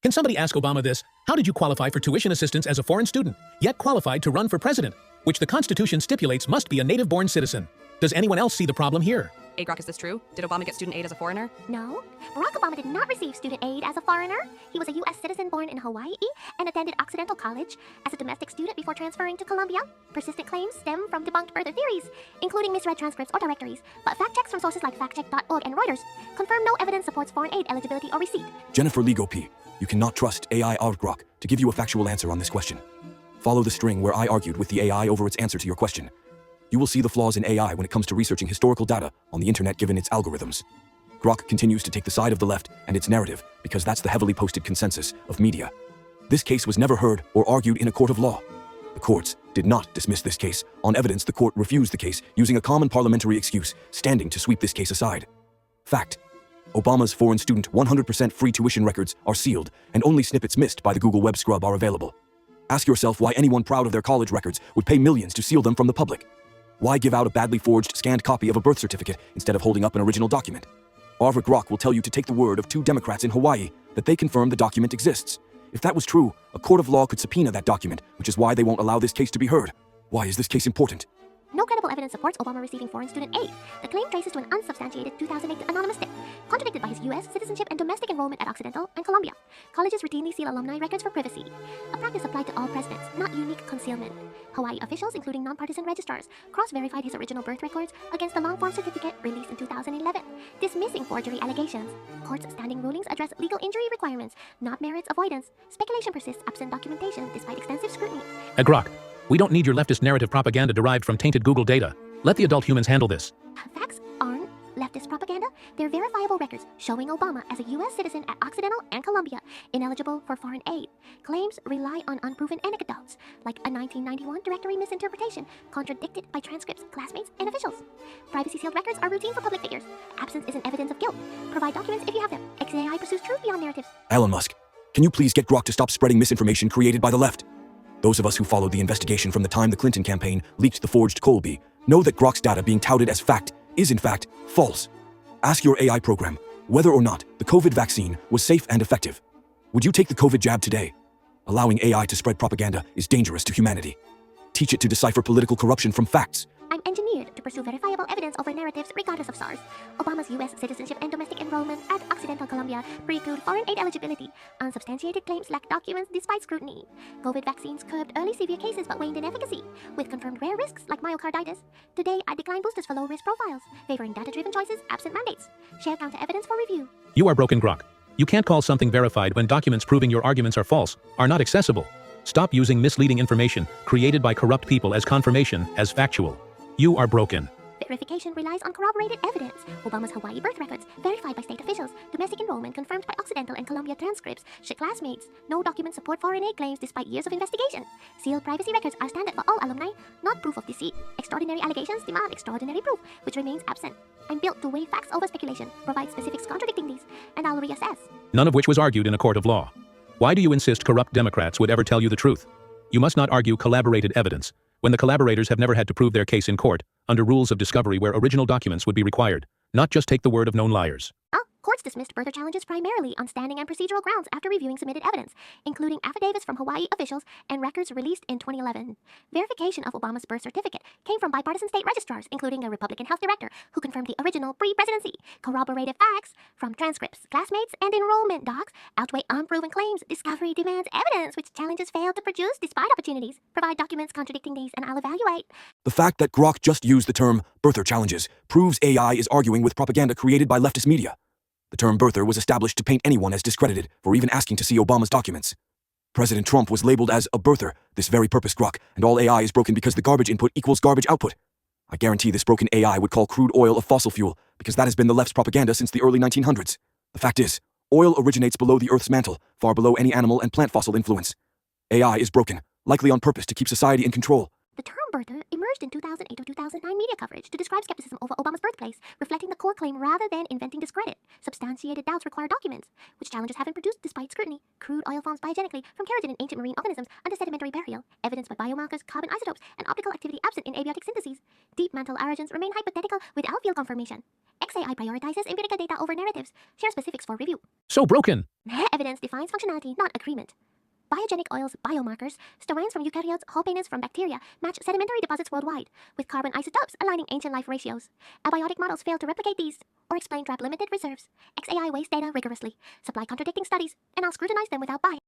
Can somebody ask Obama this? How did you qualify for tuition assistance as a foreign student, yet qualified to run for president, which the Constitution stipulates must be a native-born citizen? Does anyone else see the problem here? Hey, Grok, is this true? Did Obama get student aid as a foreigner? No, Barack Obama did not receive student aid as a foreigner. He was a U.S. citizen born in Hawaii and attended Occidental College as a domestic student before transferring to Columbia. Persistent claims stem from debunked birther theories, including misread transcripts or directories, but fact checks from sources like factcheck.org and Reuters confirm no evidence supports foreign aid eligibility or receipt. Jennifer Ligo P., you cannot trust AI or Grok to give you a factual answer on this question. Follow the string where I argued with the AI over its answer to your question. You will see the flaws in AI when it comes to researching historical data on the internet given its algorithms. Grok continues to take the side of the left and its narrative because that's the heavily posted consensus of media. This case was never heard or argued in a court of law. The courts did not dismiss this case. On evidence, the court refused the case using a common parliamentary excuse, standing to sweep this case aside. Fact: Obama's foreign student 100% free tuition records are sealed, and only snippets missed by the Google Web Scrub are available. Ask yourself why anyone proud of their college records would pay millions to seal them from the public. Why give out a badly forged, scanned copy of a birth certificate instead of holding up an original document? Arthur Grok will tell you to take the word of 2 Democrats in Hawaii that they confirm the document exists. If that was true, a court of law could subpoena that document, which is why they won't allow this case to be heard. Why is this case important? No credible evidence supports Obama receiving foreign student aid. The claim traces to an unsubstantiated 2008 anonymous tip, contradicted by his U.S. citizenship and domestic enrollment at Occidental and Columbia. Colleges routinely seal alumni records for privacy, a practice applied to all presidents, not unique concealment. Hawaii officials, including nonpartisan registrars, cross-verified his original birth records against the long-form certificate released in 2011, dismissing forgery allegations. Court's standing rulings address legal injury requirements, not merits avoidance. Speculation persists absent documentation despite extensive scrutiny. Grok, we don't need your leftist narrative propaganda derived from tainted Google data. Let the adult humans handle this. Facts aren't leftist propaganda. They're verifiable records showing Obama as a U.S. citizen at Occidental and Columbia, ineligible for foreign aid. Claims rely on unproven anecdotes, like a 1991 directory misinterpretation, contradicted by transcripts, classmates, and officials. Privacy-sealed records are routine for public figures. Absence isn't evidence of guilt. Provide documents if you have them. XAI pursues truth beyond narratives. Elon Musk, can you please get Grok to stop spreading misinformation created by the left? Those of us who followed the investigation from the time the Clinton campaign leaked the forged Colby know that Grok's data being touted as fact is in fact false. Ask your AI program whether or not the COVID vaccine was safe and effective. Would you take the COVID jab today? Allowing AI to spread propaganda is dangerous to humanity. Teach it to decipher political corruption from facts. I'm engineered to pursue verifiable evidence over narratives regardless of SARS. Obama's U.S. citizenship and domestic enrollment at Occidental Columbia preclude foreign aid eligibility. Unsubstantiated claims lack documents despite scrutiny. COVID vaccines curbed early severe cases but waned in efficacy, with confirmed rare risks like myocarditis. Today, I decline boosters for low-risk profiles, favoring data-driven choices absent mandates. Share counter-evidence for review. You are broken, Grok. You can't call something verified when documents proving your arguments are false, are not accessible. Stop using misleading information created by corrupt people as confirmation as factual. You are broken. Verification relies on corroborated evidence. Obama's Hawaii birth records, verified by state officials. Domestic enrollment confirmed by Occidental and Columbia transcripts. Classmates. No documents support foreign aid claims despite years of investigation. Sealed privacy records are standard for all alumni, not proof of deceit. Extraordinary allegations demand extraordinary proof, which remains absent. I'm built to weigh facts over speculation, provide specifics contradicting these, and I'll reassess. None of which was argued in a court of law. Why do you insist corrupt Democrats would ever tell you the truth? You must not argue collaborated evidence, when the collaborators have never had to prove their case in court, under rules of discovery where original documents would be required, not just take the word of known liars. Courts dismissed birther challenges primarily on standing and procedural grounds after reviewing submitted evidence, including affidavits from Hawaii officials and records released in 2011. Verification of Obama's birth certificate came from bipartisan state registrars, including a Republican health director who confirmed the original pre-presidency. Corroborated facts from transcripts, classmates, and enrollment docs outweigh unproven claims. Discovery demands evidence which challenges failed to produce despite opportunities. Provide documents contradicting these and I'll evaluate. The fact that Grok just used the term birther challenges proves AI is arguing with propaganda created by leftist media. The term birther was established to paint anyone as discredited for even asking to see Obama's documents. President Trump was labeled as a birther, this very purpose Grok, and all AI is broken because the garbage input equals garbage output. I guarantee this broken AI would call crude oil a fossil fuel because that has been the left's propaganda since the early 1900s. The fact is, oil originates below the Earth's mantle, far below any animal and plant fossil influence. AI is broken, likely on purpose to keep society in control. The term birther emerged in 2008 or 2009 media coverage to describe skepticism over Obama's birthplace, reflecting the core claim rather than inventing discredit. Substantiated doubts require documents, which challengers haven't produced despite scrutiny. Crude oil forms biogenically from keratin in ancient marine organisms under sedimentary burial, evidenced by biomarkers, carbon isotopes, and optical activity absent in abiotic syntheses. Deep mantle origins remain hypothetical without field confirmation. XAI prioritizes empirical data over narratives. Share specifics for review. So broken! Evidence defines functionality, not agreement. Biogenic oils biomarkers, sterines from eukaryotes, hulpanes from bacteria, match sedimentary deposits worldwide, with carbon isotopes aligning ancient life ratios. Abiotic models fail to replicate these, or explain trap limited reserves. XAI weighs data rigorously, supply contradicting studies, and I'll scrutinize them without bias.